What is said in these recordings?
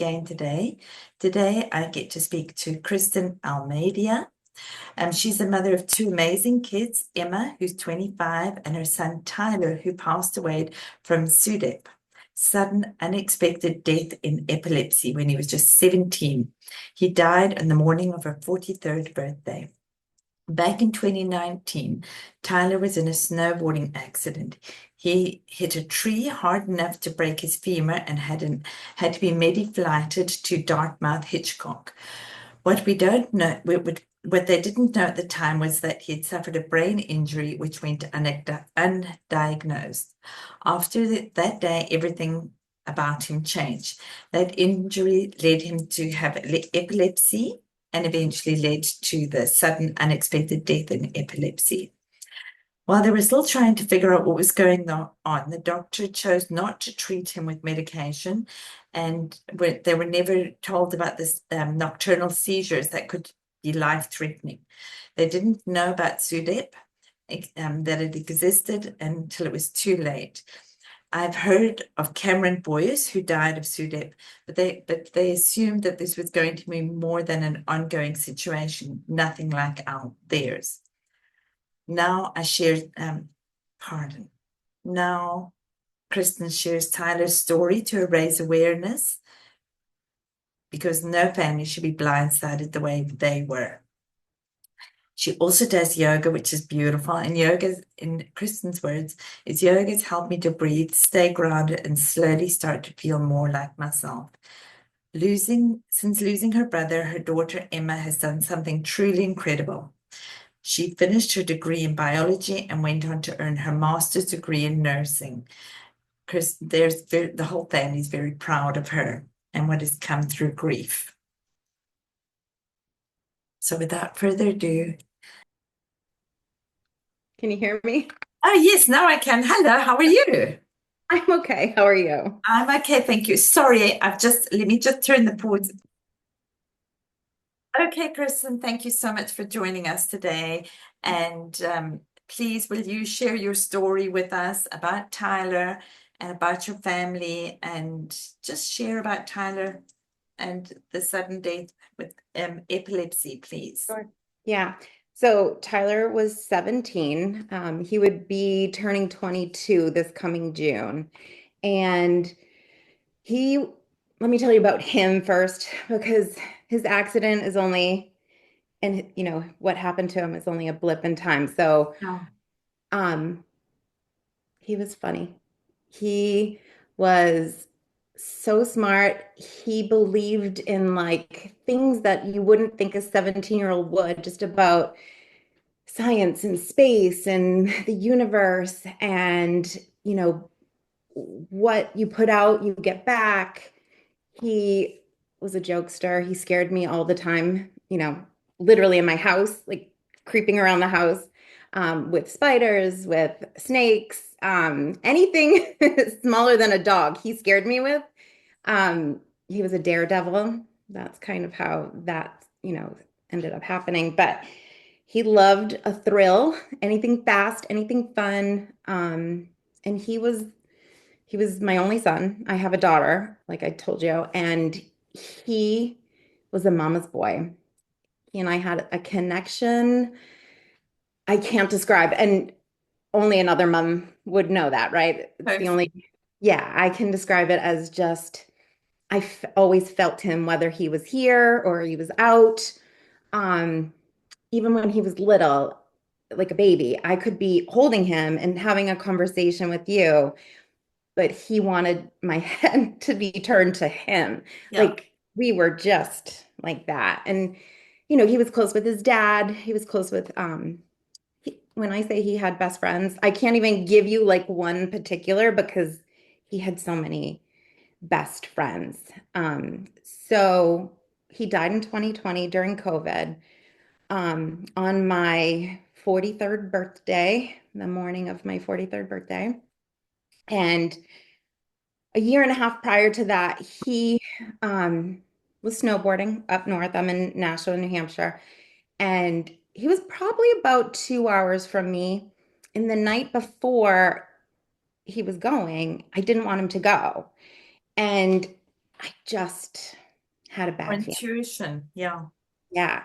again today. Today, I get to speak to Cristin Almeida. She's the mother of two amazing kids, Emma, who's 25, and her son Tyler, who passed away from SUDEP, sudden unexpected death in epilepsy when he was just 17. He died on the morning of her 43rd birthday. Back in 2019, Tyler was in a snowboarding accident. He hit a tree hard enough to break his femur and had to be medi-flighted to Dartmouth Hitchcock. What we don't know, what they didn't know at the time was that he had suffered a brain injury which went undiagnosed. After that day, everything about him changed. That injury led him to have epilepsy and eventually led to the sudden unexpected death in epilepsy. While they were still trying to figure out what was going on, the doctor chose not to treat him with medication, and they were never told about this nocturnal seizures that could be life-threatening. They didn't know about SUDEP, that it existed until it was too late. I've heard of Cameron Boyce, who died of SUDEP, but they assumed that this was going to be more than an ongoing situation, nothing like theirs. Now I share, Now Cristin shares Tyler's story to raise awareness, because no family should be blindsided the way they were. She also does yoga, which is beautiful. And yoga, in Cristin's words, yoga's helped me to breathe, stay grounded, and slowly start to feel more like myself. Since losing her brother, her daughter Emma has done something truly incredible. She finished her degree in biology and went on to earn her master's degree in nursing. The whole family is very proud of her and what has come through grief. So without further ado. Can you hear me? Oh, yes, now I can. Hello, how are you? I'm okay. How are you? I'm okay, thank you. Sorry, let me just turn the pause. Okay, Kristen, thank you so much for joining us today. And please, will you share your story with us about Tyler and about your family, and just share about Tyler and the sudden death with epilepsy, please? Sure. Yeah. So Tyler was 17. He would be turning 22 this coming June. And let me tell you about him first, because his accident is only, and what happened to him is only a blip in time. So, No. um, he was funny. He was so smart. He believed in like things that you wouldn't think a 17-year-old would, just about science and space and the universe and, what you put out, you get back. He was a jokester. He scared me all the time, literally in my house, like creeping around the house, with spiders, with snakes, anything smaller than a dog, he scared me with. He was a daredevil. That's kind of how that, ended up happening. But he loved a thrill, anything fast, anything fun. And he was my only son. I have a daughter, like I told you, and he was a mama's boy. He and I had a connection I can't describe, and only another mom would know that, right? It's the Perfect. only, yeah, I can describe it as just, always felt him, whether he was here or he was out. Um, Even when he was little, like a baby, I could be holding him and having a conversation with you, but he wanted my head to be turned to him. Yeah. Like we were just like that. And he was close with his dad. He was close with when I say he had best friends, I can't even give you like one particular because he had so many best friends. So he died in 2020 during COVID, on my 43rd birthday, the morning of my 43rd birthday. And a year and a half prior to that, he was snowboarding up north. I'm in Nashua, New Hampshire, and he was probably about 2 hours from me. And the night before he was going, I didn't want him to go. And I just had a Or bad feeling. intuition. Yeah. Yeah.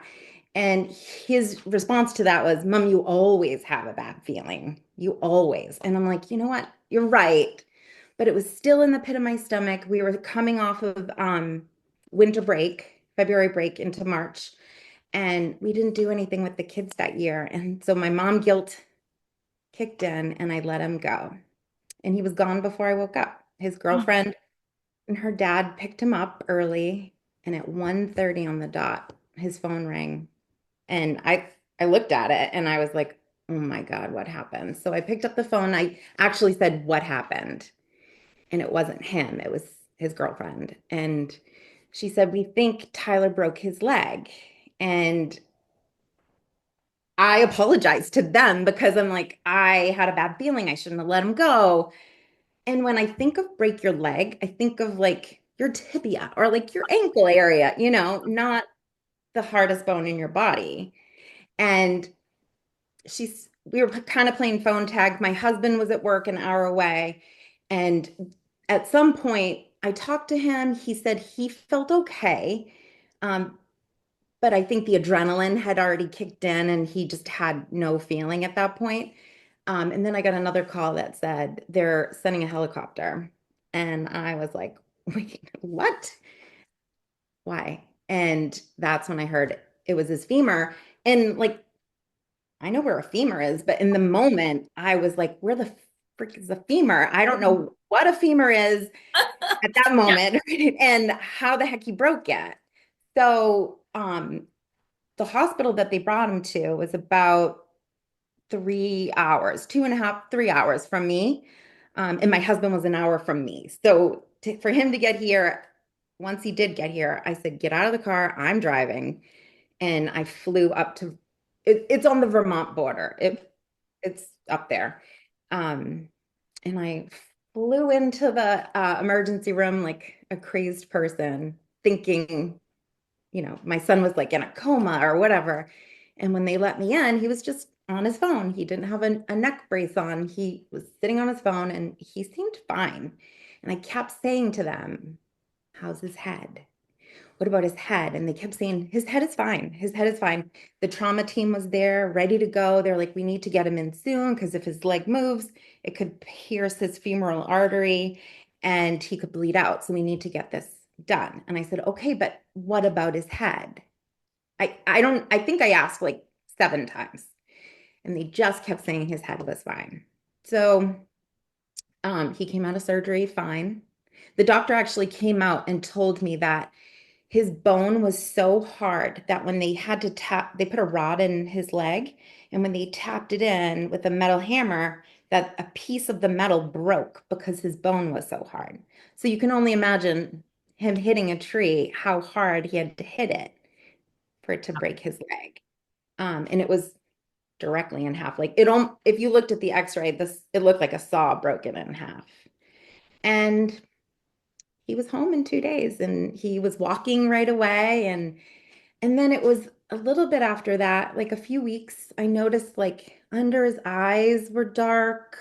And his response to that was, Mom, you always have a bad feeling. You always. And I'm like, you know what? You're right. But it was still in the pit of my stomach. We were coming off of winter break, February break into March, and we didn't do anything with the kids that year. And so my mom guilt kicked in and I let him go. And he was gone before I woke up. His Oh, girlfriend and her dad picked him up early, and at 1:30 on the dot, his phone rang. And I looked at it and I was like, "Oh my God, what happened?" So I picked up the phone. I actually said, "What happened?" And it wasn't him, it was his girlfriend. And she said, "We think Tyler broke his leg." And I apologized to them because I'm like, I had a bad feeling. I shouldn't have let him go. And when I think of break your leg, I think of like your tibia or like your ankle area, not the hardest bone in your body. And we were kind of playing phone tag. My husband was at work an hour away. And at some point, I talked to him. He said he felt okay. Um, but I think the adrenaline had already kicked in and he just had no feeling at that point. And then I got another call that said they're sending a helicopter. And I was like, wait, what? Why? And that's when I heard it was his femur. And like, I know where a femur is, but in the moment, I was like, where the frick is the femur? I don't know what a femur is at that yeah. moment and how the heck he broke it. So, the hospital that they brought him to was about 3 hours, 2.5, 3 hours from me. And my husband was an hour from me. So for him to get here, once he did get here, I said, get out of the car. I'm driving. And I flew up to it's on the Vermont border. It's up there. Um, and I flew into the emergency room like a crazed person, thinking, my son was like in a coma or whatever. And when they let me in, he was just on his phone. He didn't have a neck brace on. He was sitting on his phone and he seemed fine. And I kept saying to them, how's his head? What about his head? And they kept saying, his head is fine. His head is fine. The trauma team was there, ready to go. They're like, we need to get him in soon because if his leg moves, it could pierce his femoral artery and he could bleed out. So we need to get this done. And I said, okay, but what about his head? I think I asked like 7 times and they just kept saying his head was fine. So he came out of surgery fine. The doctor actually came out and told me that his bone was so hard that when they had to tap, they put a rod in his leg, and when they tapped it in with a metal hammer, that a piece of the metal broke because his bone was so hard. So you can only imagine him hitting a tree, how hard he had to hit it for it to break his leg. And it was directly in half. Like if you looked at the x-ray, it looked like a saw broken in half. And he was home in 2 days and he was walking right away. And then it was a little bit after that, like a few weeks, I noticed like under his eyes were dark.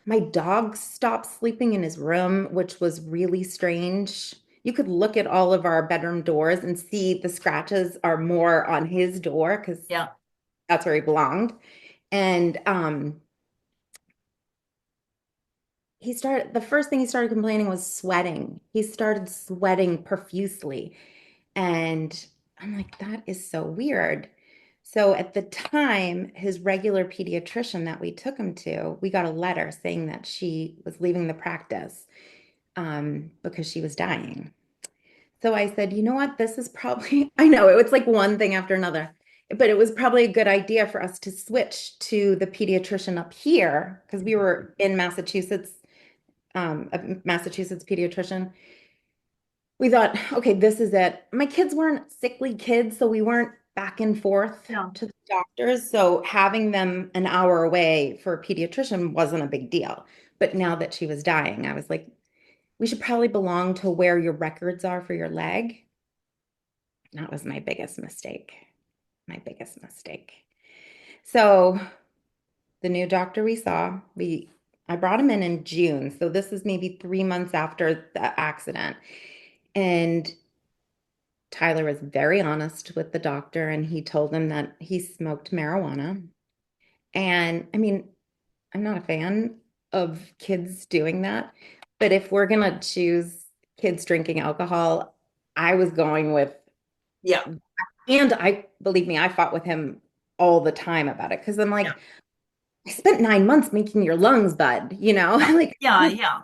My dog stopped sleeping in his room, which was really strange. You could look at all of our bedroom doors and see the scratches are more on his door because Yeah. that's where he belonged. And the first thing he started complaining was sweating. He started sweating profusely. And I'm like, that is so weird. So at the time, his regular pediatrician that we took him to, we got a letter saying that she was leaving the practice because she was dying. So I said, you know what? This is probably, I know it's like one thing after another, but it was probably a good idea for us to switch to the pediatrician up here because we were in Massachusetts, a Massachusetts pediatrician. We thought, okay, this is it. My kids weren't sickly kids, so we weren't back and forth Yeah. to the doctors. So having them an hour away for a pediatrician wasn't a big deal. But now that she was dying, I was like, we should probably belong to where your records are for your leg. That was my biggest mistake. My biggest mistake. So the new doctor we saw, I brought him in June. So this is maybe 3 months after the accident. And Tyler was very honest with the doctor, and he told him that he smoked marijuana. And I mean, I'm not a fan of kids doing that, but if we're gonna choose kids drinking alcohol, I was going with, Yeah. and I believe me, I fought with him all the time about it because I'm Yeah. like, I spent 9 months making your lungs, bud, Yeah. like Yeah. Yeah.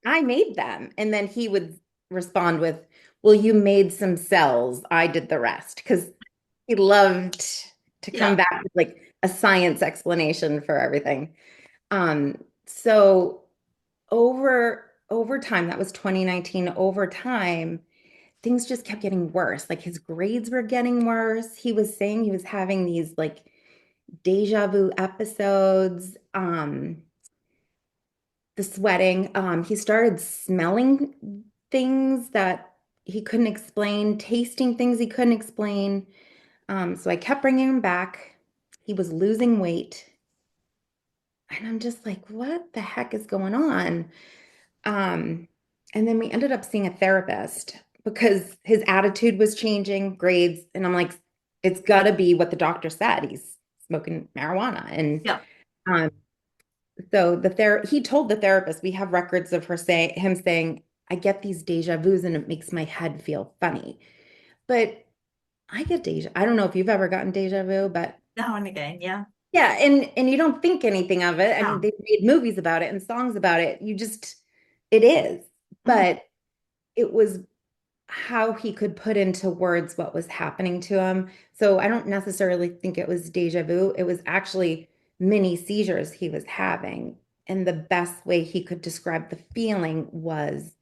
I made them. And then he would respond with, well, you made some cells. I did the rest because he loved to come Yeah. back with like a science explanation for everything. So over time, that was 2019, over time, things just kept getting worse. Like his grades were getting worse. He was saying he was having these like deja vu episodes. The sweating. He started smelling things that he couldn't explain, tasting things he couldn't explain. So I kept bringing him back. He was losing weight. And I'm just like, what the heck is going on? Um, and then we ended up seeing a therapist because his attitude was changing, grades. And I'm like, it's got to be what the doctor said. He's smoking marijuana. And Yeah. um, so he told the therapist, we have records of him saying, I get these deja vus and it makes my head feel funny. But I don't know if you've ever gotten deja vu, but Now and again. Yeah. yeah, and you don't think anything of it. I mean, Yeah. they've made movies about it and songs about it. It is. Mhm. But it was how he could put into words what was happening to him. So I don't necessarily think it was deja vu. It was actually mini seizures he was having. And the best way he could describe the feeling was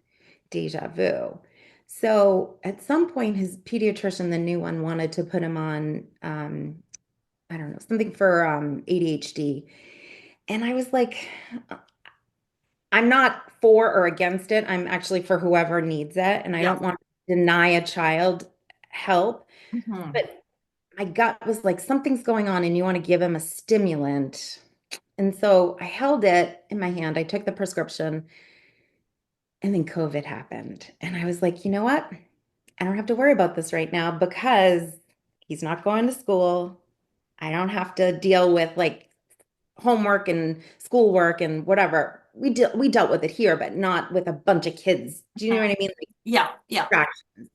deja vu. So at some point, his pediatrician, the new one, wanted to put him on, I don't know, something for ADHD. And I was like, I'm not for or against it. I'm actually for whoever needs it. And I Yeah. don't want to deny a child help. Mhm. But my gut was like, something's going on and you want to give him a stimulant. And so I held it in my hand. I took the prescription and then COVID happened. And I was like, you know what? I don't have to worry about this right now because he's not going to school. I don't have to deal with like homework and schoolwork and whatever. We dealt with it here, but not with a bunch of kids. Do you know what I mean? Like Yeah. Yeah. distractions.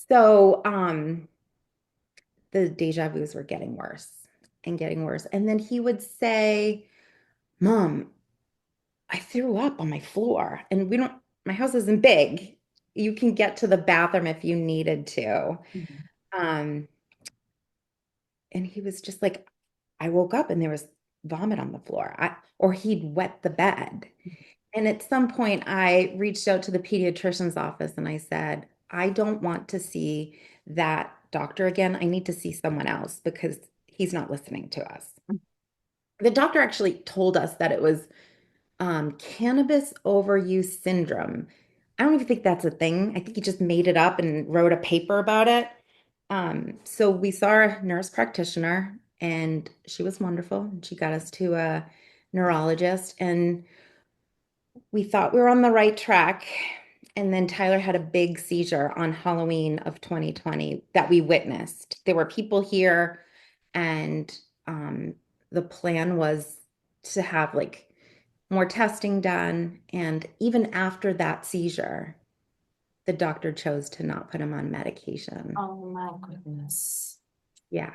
So, the deja vus were getting worse and getting worse. And then he would say, Mom, I threw up on my floor. And my house isn't big. You can get to the bathroom if you needed to. Mhm. Um, and he was just like, I woke up and there was vomit on the floor. Or he'd wet the bed. And at some point, I reached out to the pediatrician's office and I said, I don't want to see that doctor again. I need to see someone else because he's not listening to us. The doctor actually told us that it was cannabis overuse syndrome. I don't even think that's a thing. I think he just made it up and wrote a paper about it. So we saw a nurse practitioner and she was wonderful. She got us to a neurologist and we thought we were on the right track. And then Tyler had a big seizure on Halloween of 2020 that we witnessed. There were people here, and the plan was to have like more testing done. And even after that seizure, the doctor chose to not put him on medication. Oh my goodness. Yeah.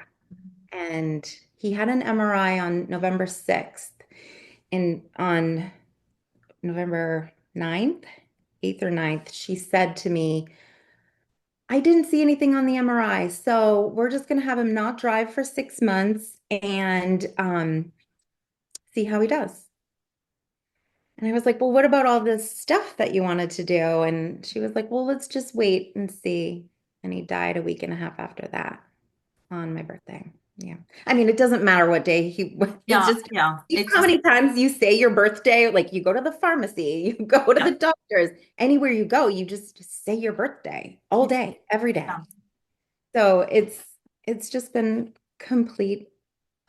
And he had an MRI on November 6th. And on November 9th, 8th or 9th, she said to me, I didn't see anything on the MRI. So we're just going to have him not drive for 6 months and see how he does. And I was like, well, what about all this stuff that you wanted to do? And she was like, well, let's just wait and see. And he died a week and a half after that on my birthday. Yeah. I mean, it doesn't matter what day it's Yeah. just, Yeah. you know It's how just, many times you say your birthday, like you go to the pharmacy, you go to yeah. the doctors, anywhere you go, you just say your birthday all day, every day. Yeah. So it's just been complete,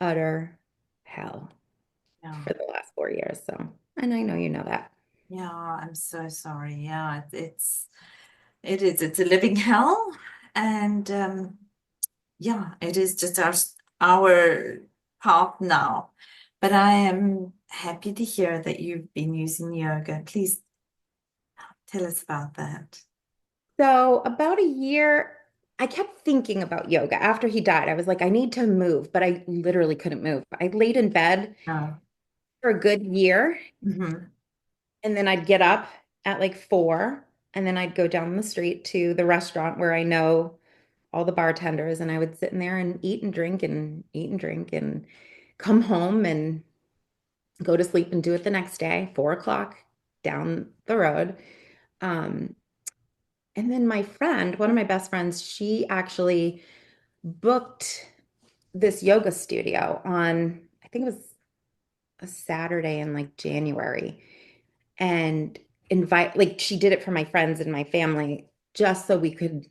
utter hell Yeah. for the last 4 years. So, and I know you know that. Yeah. I'm so sorry. Yeah. It's it is. It's a living hell. And yeah, it is just our path now. But I am happy to hear that you've been using yoga. Please tell us about that. So about a year, I kept thinking about yoga after he died. I was like, I need to move, but I literally couldn't move. I laid in bed Oh. for a good year, Hmm. and then I'd get up at like 4, and then I'd go down the street to the restaurant where I know all the bartenders, and I would sit in there and eat and drink and eat and drink and come home and go to sleep and do it the next day, 4 o'clock down the road. Um, and then my friend, one of my best friends, she actually booked this yoga studio on, I think it was a Saturday in like January, and like she did it for my friends and my family just so we could,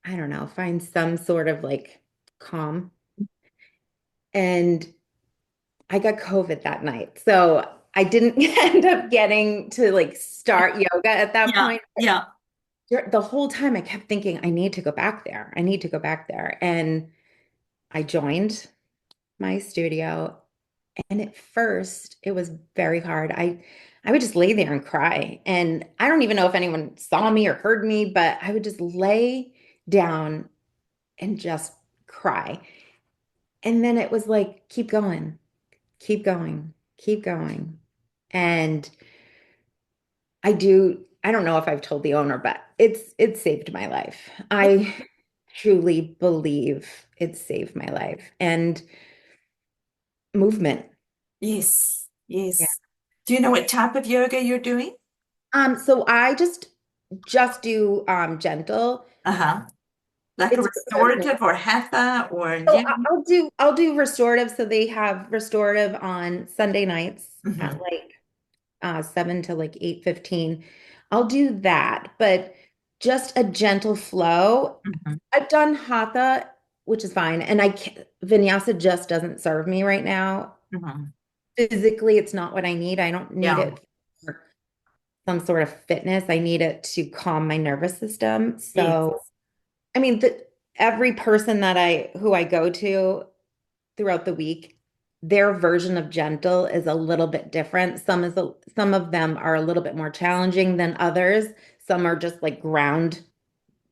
I don't know, find some sort of like calm. And I got COVID that night. So I didn't end up getting to like start yoga at that Yeah, point. yeah. The whole time I kept thinking, I need to go back there. I need to go back there. And I joined my studio. And at first, it was very hard. I would just lay there and cry. And I don't even know if anyone saw me or heard me, but I would just lay down and just cry. And then it was like, keep going, keep going, keep going. And I don't know if I've told the owner, but it's saved my life. I truly believe it saved my life. And movement. Yes, Yeah. yes. Do you know what type of yoga you're doing? So I just do gentle. Uh-huh. Like a It's whatever. restorative or hatha or So yin? I'll do restorative. So they have restorative on Sunday nights at Hmm. like 7 to like 8:15. I'll do that, but just a gentle flow. Hmm. I've done hatha, which is fine, and vinyasa just doesn't serve me right now. Hmm. Physically, it's not what I need. I don't need Yeah. it for some sort of fitness. I need it to calm my nervous system. Yes. So, I mean, every person who I go to throughout the week, their version of gentle is a little bit different. Some of them are a little bit more challenging than others. Some are just like ground,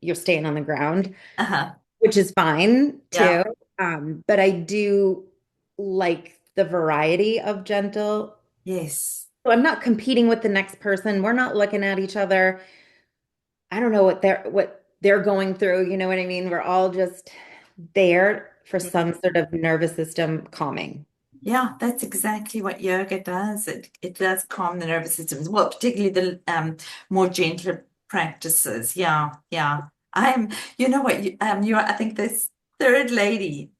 you're staying on the ground, Uh-huh. which is fine Yeah. too. But I do like the variety of gentle. Yes. So I'm not competing with the next person. We're not looking at each other. I don't know what they're going through. You know what I mean? We're all just there for some sort of nervous system calming. Yeah, that's exactly what yoga does. It does calm the nervous system. Well, particularly the more gentler practices. Yeah, yeah. You know what, you're I think this third lady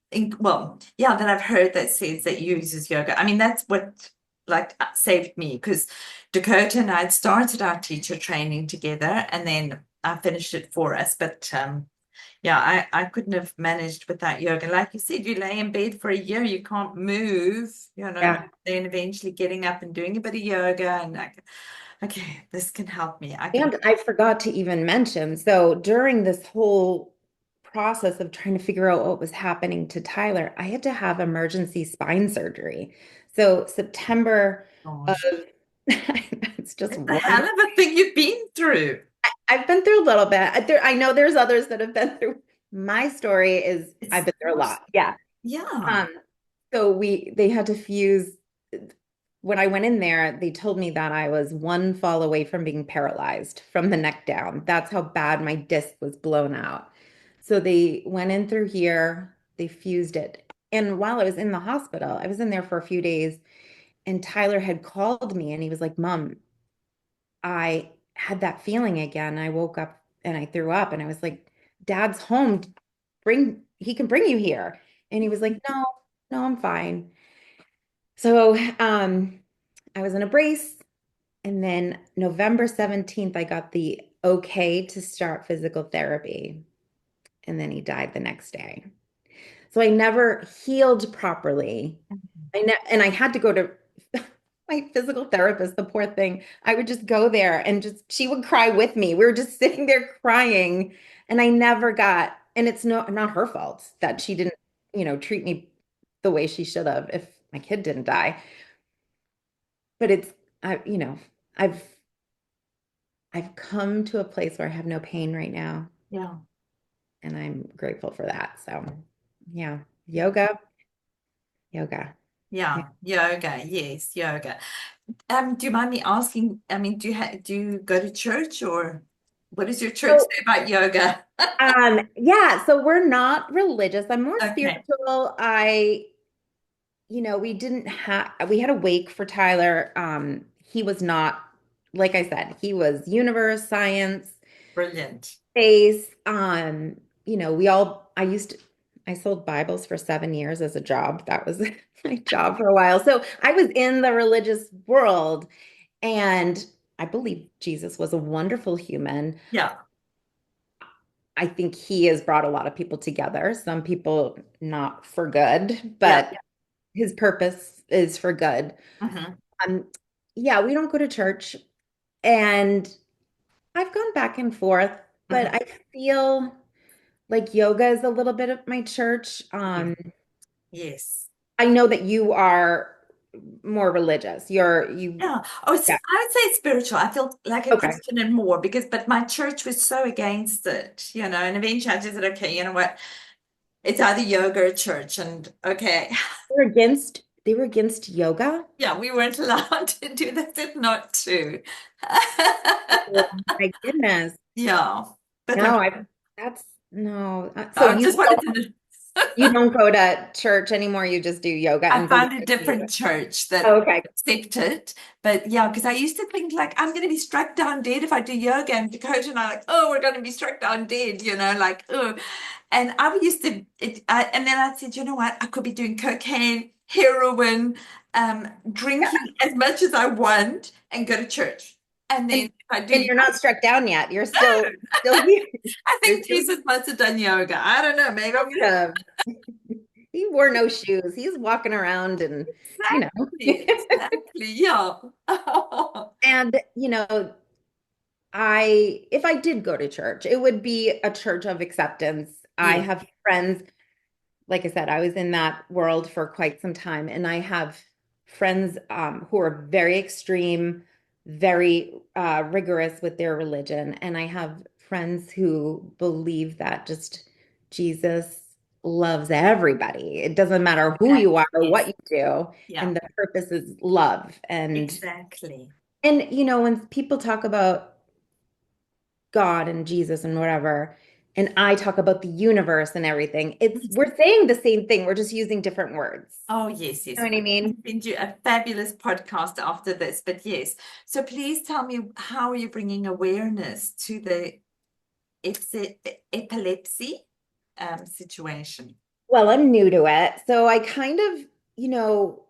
well, yeah, that I've heard that says that uses yoga. I mean, that's what like saved me because Dakota and I had started our teacher training together and then I finished it for us. But yeah, I couldn't have managed without yoga. Like you said, you lay in bed for a year, you can't move, Yeah. then eventually getting up and doing a bit of yoga and like, okay, this can help me. I can, And I forgot to even mention, so during this whole process of trying to figure out what was happening to Tyler, I had to have emergency spine surgery. So September of, gosh, it's just it's a one. hell of a thing you've been through. I've been through a little bit. I know there's others that have been through. My story is I've It's been through a gosh, lot. Yeah. yeah. Um, so they had to fuse. When I went in there, they told me that I was one fall away from being paralyzed from the neck down. That's how bad my disc was blown out. So they went in through here, they fused it. And while I was in the hospital, I was in there for a few days, and Tyler had called me and he was like, Mom, I had that feeling again. I woke up and I threw up, and I was like, Dad's home. He can bring you here. And he was like, No, no, I'm fine. So I was in a brace. And then November 17th, I got the okay to start physical therapy. And then he died the next day. So I never healed properly. And I had to go to my physical therapist, the poor thing, I would just go there and just she would cry with me. We were just sitting there crying, and I never got, and it's not her fault that she didn't, treat me the way she should have if my kid didn't die. But I've I've come to a place where I have no pain right now, Yeah. and I'm grateful for that. So, yeah, yoga, yoga. Yeah. Yeah, yoga, yes, yoga. Do you mind me asking, I mean, do you go to church or what does your church So, say about yoga? yeah, so we're not religious. I'm more Okay, spiritual. We had a wake for Tyler. He was not, like I said, he was universe, science, brilliant. space. I sold Bibles for 7 years as a job. That was my job for a while. So I was in the religious world, and I believe Jesus was a wonderful human. Yeah, I think he has brought a lot of people together. Some people not for good, yeah. but his purpose is for good. Hmm. Um, yeah, we don't go to church, and I've gone back and forth, but Hmm. I feel like yoga is a little bit of my church. Yes, yes. I know that you are more religious. Yeah. Oh, Yeah. I would say it's spiritual. I feel like a Okay. Christian and more but my church was so against it, and eventually I just said, okay, you know what? It's either yoga or church, and okay. They were against yoga. Yeah, we weren't allowed to do that, if not to. Oh my goodness. Yeah, but No, look, I that's no. So I you just wanted to. you don't go to church anymore. You just do yoga I and believe found a in different Jesus. church that Okay. accepted, but yeah, because I used to think like I'm going to be struck down dead if I do yoga, and Dakota and I like, oh, we're going to be struck down dead, like, oh, and I used to, and then I said, you know what, I could be doing cocaine, heroin, Yeah. drinking as much as I want, and go to church, and then And if I and do, you're not struck down yet. You're still here. I You're think still Jesus must have done yoga. I don't know, maybe I'm gonna. uh, he wore no shoes. He's walking around and you know. Exactly, yeah. And if I did go to church, it would be a church of acceptance. I Yeah. have friends, like I said, I was in that world for quite some time, and I have friends who are very extreme, very rigorous with their religion, and I have friends who believe that just Jesus loves everybody. It doesn't matter who That, you are or what yes. you do, Yeah. and the purpose is love. Exactly. And when people talk about God and Jesus and whatever, and I talk about the universe and everything, we're saying the same thing. We're just using different words. Oh, yes, You yes. know what I I'll mean? send you a fabulous podcast after this, but yes. So please tell me, how are you bringing awareness to the epilepsy situation? Well, I'm new to it. So I kind of,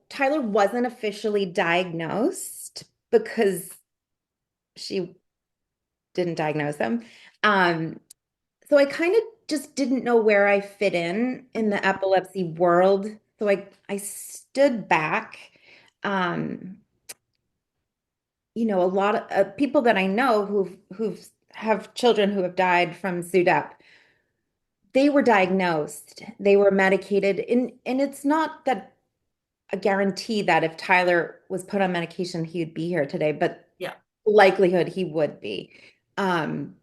Tyler wasn't officially diagnosed because she didn't diagnose him. Um, so I kind of just didn't know where I fit in the epilepsy world. So I stood back. Um, a lot of people that I know who've have children who have died from SUDEP, they were diagnosed, they were medicated, and it's not that a guarantee that if Tyler was put on medication, he'd be here today, but Yeah. likelihood he would be. Um,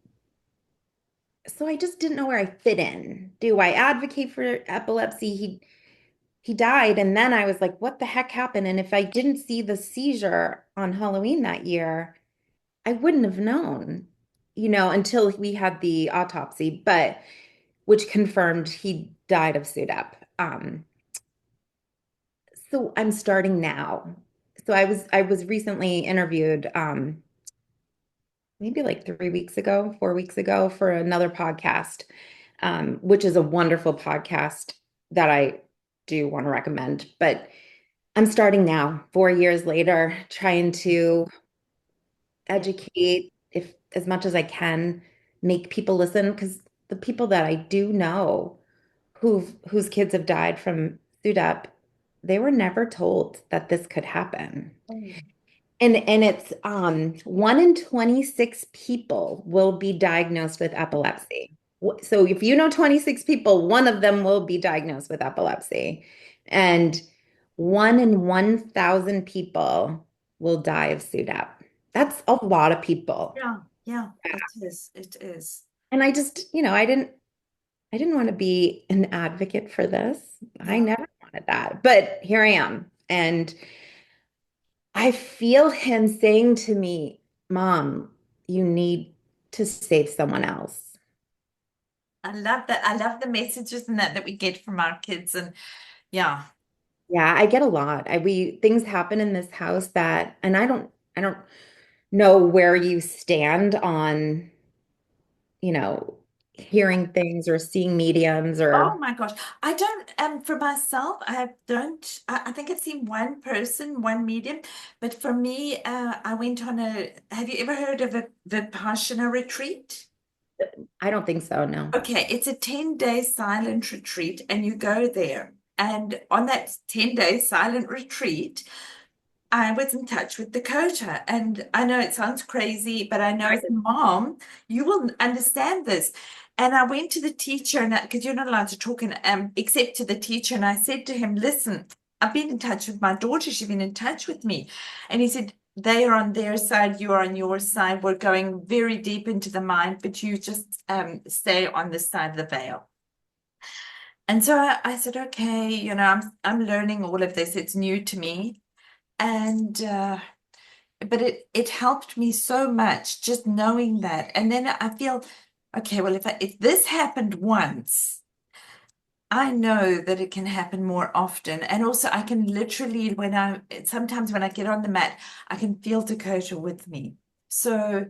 so I just didn't know where I fit in. Do I advocate for epilepsy? He died, and then I was like, what the heck happened? And if I didn't see the seizure on Halloween that year, I wouldn't have known, until we had the autopsy, but which confirmed he died of SUDEP. So I'm starting now. So I was recently interviewed, maybe like 3 weeks ago, 4 weeks ago, for another podcast, which is a wonderful podcast that I do want to recommend. But I'm starting now, 4 years later, trying to Yeah. educate if as much as I can, make people listen, because the people that I do know whose kids have died from SUDEP, they were never told that this could happen. Oh, And it's 1 in 26 people will be diagnosed with epilepsy. So if you know 26 people, one of them will be diagnosed with epilepsy. And 1 in 1,000 people will die of SUDEP. That's a lot of people. yeah, yeah, it is. It is. And I just, I didn't want to be an advocate for this. I Yeah. never wanted that. But here I am. And I feel him saying to me, Mom, you need to save someone else. I love that. I love the messages and that we get from our kids. And yeah. Yeah, I get a lot. We things happen in this house that, and I don't know where you stand on, hearing things or seeing mediums Oh or my gosh. I don't, for myself, I don't, I think I've seen one person, one medium, but for me, I went on have you ever heard of a Vipassana retreat? I don't think so, no. Okay, it's a 10-day silent retreat, and you go there. And on that 10-day silent retreat, I was in touch with Dakota. And I know it sounds crazy, but I know as a mom, you will understand this. And I went to the teacher, and because you're not allowed to talk except to the teacher, and I said to him, "Listen, I've been in touch with my daughter. She's been in touch with me." And he said, "They are on their side, you are on your side. We're going very deep into the mind, but you just stay on this side of the veil." And so I said, "Okay, I'm learning all of this. It's new to me." And but it helped me so much just knowing that. And then I feel, okay, well, if this happened once, I know that it can happen more often. And also I can literally, sometimes when I get on the mat, I can feel Dakota with me. So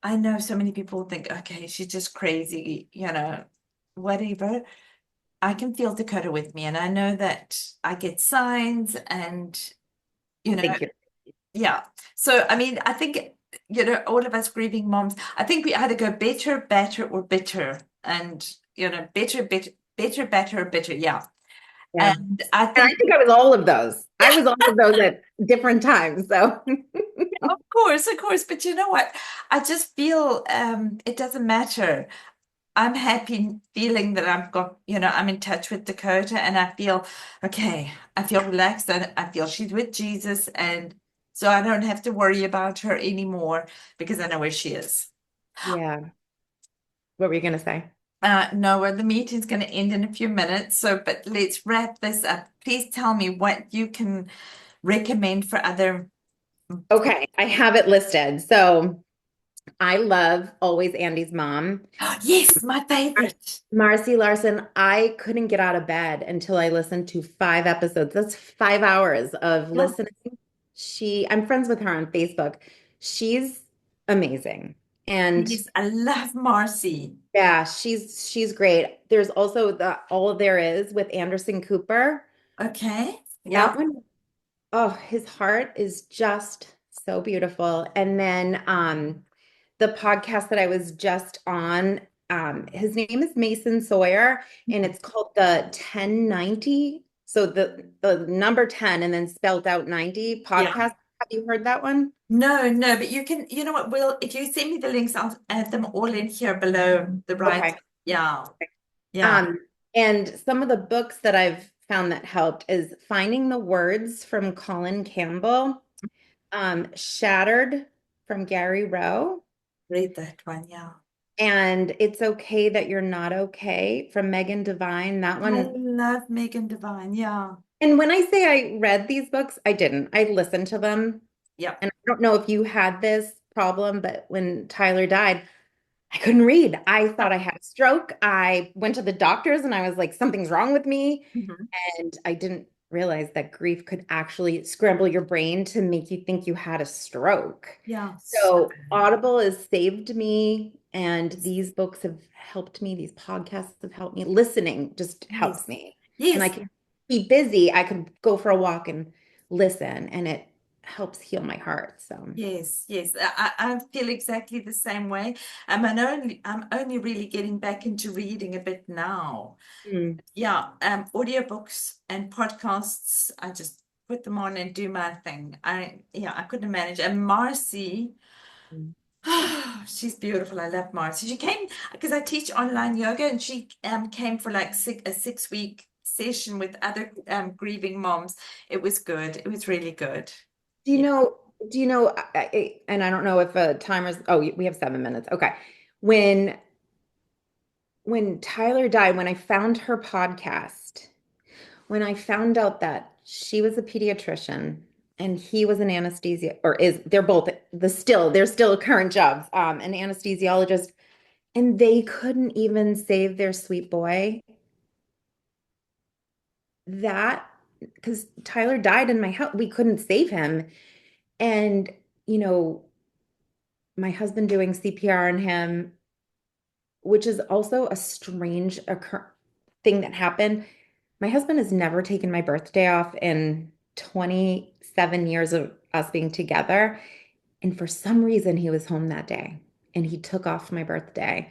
I know so many people think, okay, she's just crazy, whatever. I can feel Dakota with me, and I know that I get signs and, you know, Thank you. yeah. So, I mean, I think, all of us grieving moms, I think we either go better, better, or bitter. And, better, better, better, better, or bitter. Yeah. Yeah. And I And I think, think I was all of those. I was all of those at different times. So of course. But you know what? I just feel it doesn't matter. I'm happy feeling that I'm in touch with Dakota, and I feel okay. I feel relaxed, and I feel she's with Jesus, and so I don't have to worry about her anymore because I know where she is. yeah. What were you going to say? Noah, the meeting's going to end in a few minutes, but let's wrap this up. Please tell me what you can recommend for other. Okay, I have it listed. So I love Always Andy's Mom. Yes, my favorite. Marcy Larson, I couldn't get out of bed until I listened to 5 episodes. That's 5 hours of Yeah. listening. I'm friends with her on Facebook. She's amazing. And Yes, I love Marcy. yeah, she's great. There's also the All There Is with Anderson Cooper. Okay. Yeah. That one, oh, his heart is just so beautiful. And then the podcast that I was just on, his name is Mason Sawyer, and it's called the 1090. So the number 10 and then spelled out 90 Yeah. podcast. Have you heard that one? No, no, but you know what, if you send me the links, I'll add them all in here below the right. Okay. Yeah. Yeah. Um, and some of the books that I've found that helped is Finding the Words from Colin Campbell, Shattered from Gary Rowe, Read that one. Yeah. and It's Okay That You're Not Okay from Megan Devine. That I one. love Megan Devine. Yeah. And when I say I read these books, I didn't. I listened to them. Yeah. And I don't know if you had this problem, but when Tyler died, I couldn't read. I thought I had a stroke. I went to the doctors and I was like, something's wrong with me. Mhm. And I didn't realize that grief could actually scramble your brain to make you think you had a stroke. Yeah. So Audible has saved me, and these books have helped me. These podcasts have helped me. Listening just Yes. helps me. And I Yes. can be busy. I could go for a walk and listen, and it helps heal my heart. So Yes, yes. I feel exactly the same way. I'm only really getting back into reading a bit now. mm, Yeah, audiobooks and podcasts, I just put them on and do my thing. I couldn't manage. And Marcy, mm. she's beautiful. I love Marcy. She came because I teach online yoga, and she came for like a 6 week session with other grieving moms. It was good. It was really good. Do you Yeah. know, and I don't know if a timer's, oh, we have 7 minutes. Okay. When Tyler died, when I found her podcast, when I found out that she was a pediatrician and he was an anesthesia, or is, they're both they're still current jobs, an anesthesiologist, and they couldn't even save their sweet boy. That, because Tyler died in my house, we couldn't save him. And, you know, my husband doing CPR on him, which is also a strange thing that happened. My husband has never taken my birthday off in 27 years of us being together. And for some reason, he was home that day and he took off my birthday.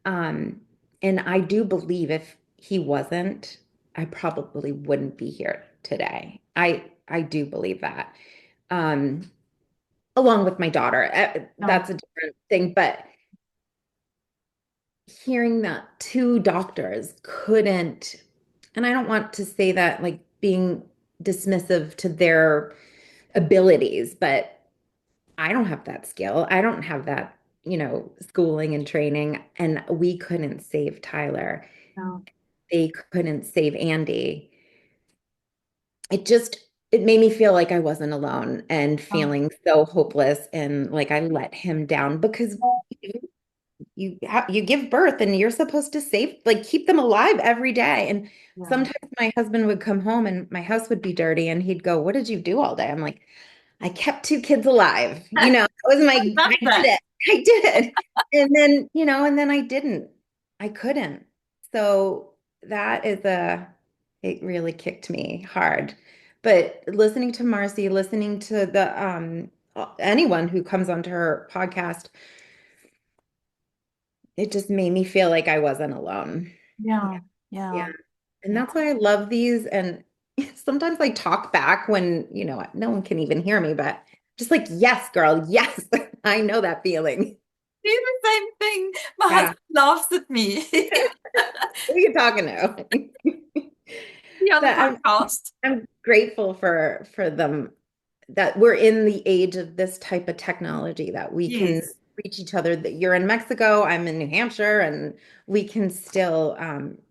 Um, and I do believe if he wasn't, I probably wouldn't be here today. I do believe that. Um, Along with my daughter. No, That's a different thing, but hearing that two doctors couldn't, and I don't want to say that like being dismissive to their abilities, but I don't have that skill. I don't have that, schooling and training, and we couldn't save Tyler. no, They couldn't save Andy. It made me feel like I wasn't alone and no, feeling so hopeless and like I let him down because you give birth and you're supposed to save, like, keep them alive every day. And yeah. sometimes my husband would come home and my house would be dirty and he'd go, "What did you do all day?" I'm like, "I kept two kids alive." That was I love I did that. it. I did. And then I didn't. I couldn't. So that is it really kicked me hard. But listening to Marcy, listening to the anyone who comes onto her podcast, it just made me feel like I wasn't alone. Yeah. Yeah, Yeah. yeah, And yeah. that's why I love these. And sometimes I talk back when, no one can even hear me, but just like, yes, girl, yes, I know that feeling. Do the same thing. My Yeah. husband laughs at me. Who are you talking to? Be on the But podcast. I'm grateful for them that we're in the age of this type of technology that we can Yes. reach each other. That you're in Mexico, I'm in New Hampshire, and we can still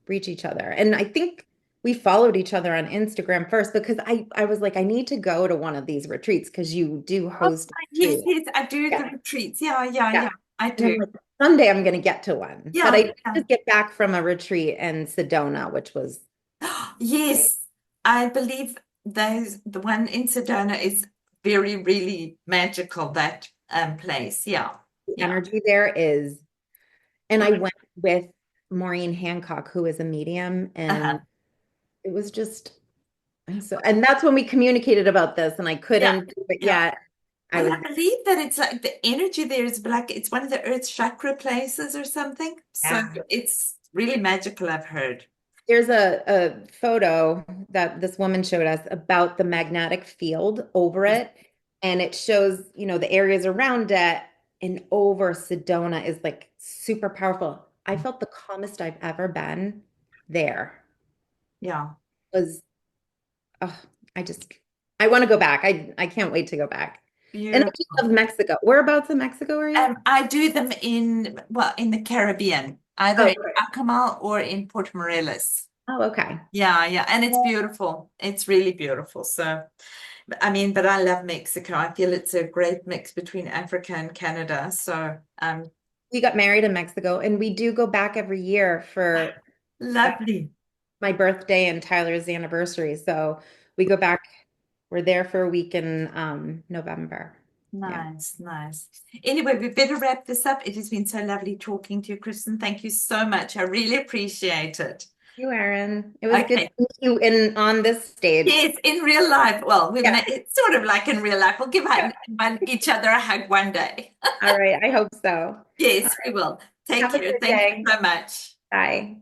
reach each other. And I think we followed each other on Instagram first because I was like, I need to go to one of these retreats because you do Oh, host yes, too. yes, I do the Yeah, retreats. Yeah, yeah, yeah. yeah, I And I'm do. like, someday I'm going to get to one. But Yeah, I did yeah. just get back from a retreat in Sedona, which was great. Yes, I believe the one in Sedona is very, really magical, that place. Yeah, The yeah. energy there is. And I went with Maureen Hancock, who is a medium, Uh-huh. and it was just and that's when we communicated about this, and I Yeah, couldn't do it yeah. yet. I Well, was I believe that it's like the energy there is like it's one of the Earth's chakra places or something. So yeah. it's really magical, I've heard. There's a photo that this woman showed us about the magnetic field over Yes. it, and it shows, the areas around it, and over Sedona is like super powerful. I felt the calmest I've ever been there. Yeah, Was Oh, I just I want to go back. I can't wait to go back. And I just beautiful. love Mexico. Whereabouts in Mexico are you? I do them in the Caribbean, either Oh, in Akumal or in Port Morelos. oh, okay. Yeah, yeah, and it's beautiful. It's really beautiful. So, I mean, but I love Mexico. I feel it's a great mix between Africa and Canada. So, We got married in Mexico, and we do go back every year for lovely. my birthday and Tyler's anniversary. So we go back. We're there for a week in November. Yeah. Nice, nice. Anyway, we better wrap this up. It has been so lovely talking to you, Kristen. Thank you so much. I really appreciate it. You, Erin. It was good to Okay. meet you in on this stage. Yes, in real life. Well, Yeah. it's sort of like in real life. We'll give each other a hug one day. All right. I hope so. All Yes, we right. will. Take Have a care. good Thank you day. so much. Bye.